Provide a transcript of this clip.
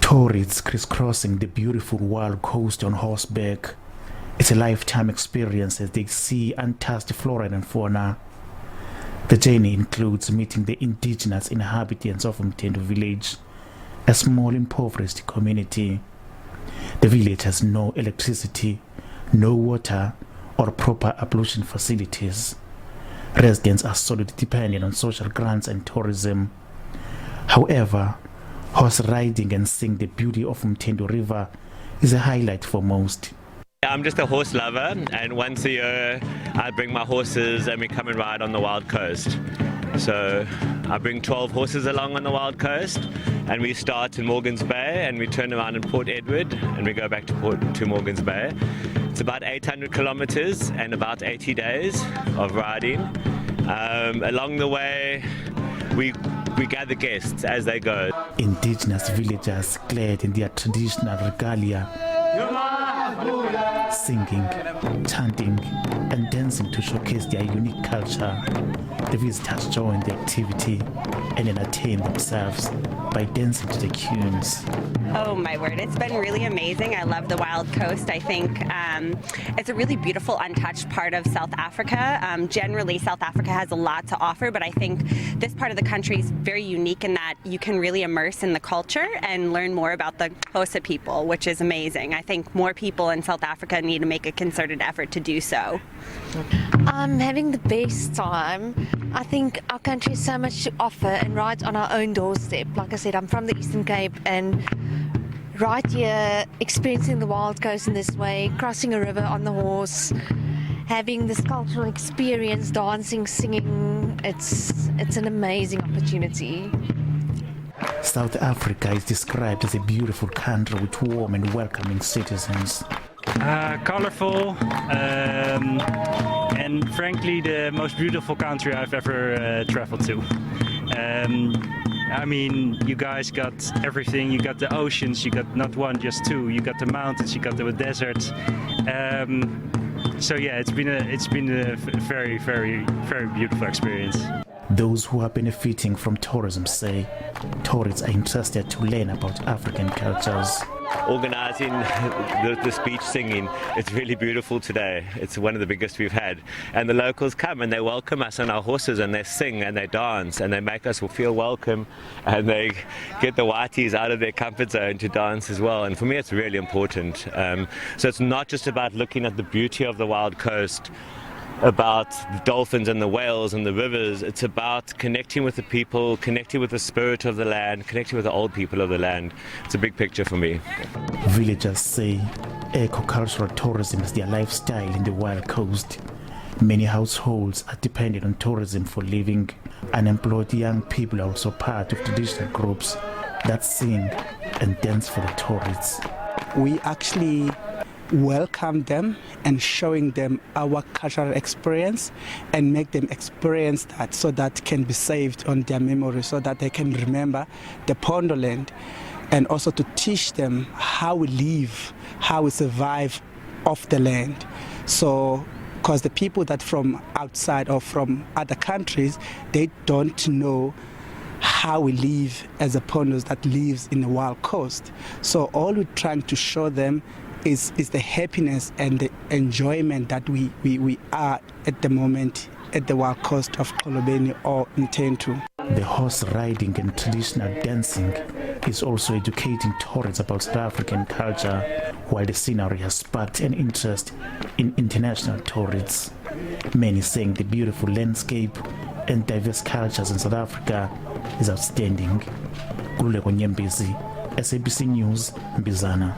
Tourists crisscrossing the beautiful wild coast on horseback. It's a lifetime experience as they see untouched flora and fauna. The journey includes meeting the indigenous inhabitants of Mtentu village, a small impoverished community. The village has no electricity, no water, or proper ablution facilities. Residents are solely dependent on social grants and tourism. However, horse riding and seeing the beauty of Mtentu River is a highlight for most. I'm just a horse lover, and once a year I bring my horses and we come and ride on the wild coast. So I bring 12 horses along on the wild coast, and we start in Morgan's Bay and we turn around in Port Edward and we go back to Morgan's Bay. It's about 800 kilometers and about 80 days of riding. Along the way we gather guests as they go. Indigenous villagers clad in their traditional regalia, singing, chanting, and dancing to showcase their unique culture. The visitors join the activity and entertain themselves by dancing to the tunes. Oh my word, it's been really amazing. I love the wild coast. I think it's a really beautiful, untouched part of South Africa. Generally, South Africa has a lot to offer, but I think this part of the country is very unique in that you can really immerse in the culture and learn more about the Xhosa people, which is amazing. I think more people in South Africa need to make a concerted effort to do so. I'm having the best time. I think our country has so much to offer and right on our own doorstep. Like I said, I'm from the Eastern Cape, and right here, experiencing the wild coast in this way, crossing a river on the horse, having this cultural experience, dancing, singing, it's an amazing opportunity. South Africa is described as a beautiful country with warm and welcoming citizens. Colorful, and frankly the most beautiful country I've ever traveled to. I mean, you guys got everything. You got the oceans, you got not one, just two. You got the mountains, you got the deserts. So yeah, it's been a very, very, very beautiful experience. Those who are benefiting from tourism say tourists are interested to learn about African cultures. Organising the speech singing, it's really beautiful today. It's one of the biggest we've had, and the locals come and they welcome us on our horses and they sing and they dance and they make us feel welcome, and they get the whiteys out of their comfort zone to dance as well. And for me it's really important. So it's not just about looking at the beauty of the wild coast, about the dolphins and the whales and the rivers. It's about connecting with the people, connecting with the spirit of the land, connecting with the old people of the land. It's a big picture for me. Villagers say eco-cultural tourism is their lifestyle in the wild coast. Many households are dependent on tourism for living. Unemployed young people are also part of traditional groups that sing and dance for the tourists. We actually welcome them and showing them our cultural experience and make them experience that, so that can be saved on their memory, so that they can remember the Pondoland, and also to teach them how we live, how we survive off the land. So because the people that from outside or from other countries, they don't know how we live as a Pondos that lives in the wild coast. So all we're trying to show them is the happiness and the enjoyment that we are at the moment at the wild coast of Xolobeni or Mtentu. The horse riding and traditional dancing is also educating tourists about South African culture, while the scenery has sparked an interest in international tourists. Many saying the beautiful landscape and diverse cultures in South Africa is outstanding. Nkululeko Nyembezi, SABC News, Mbizana.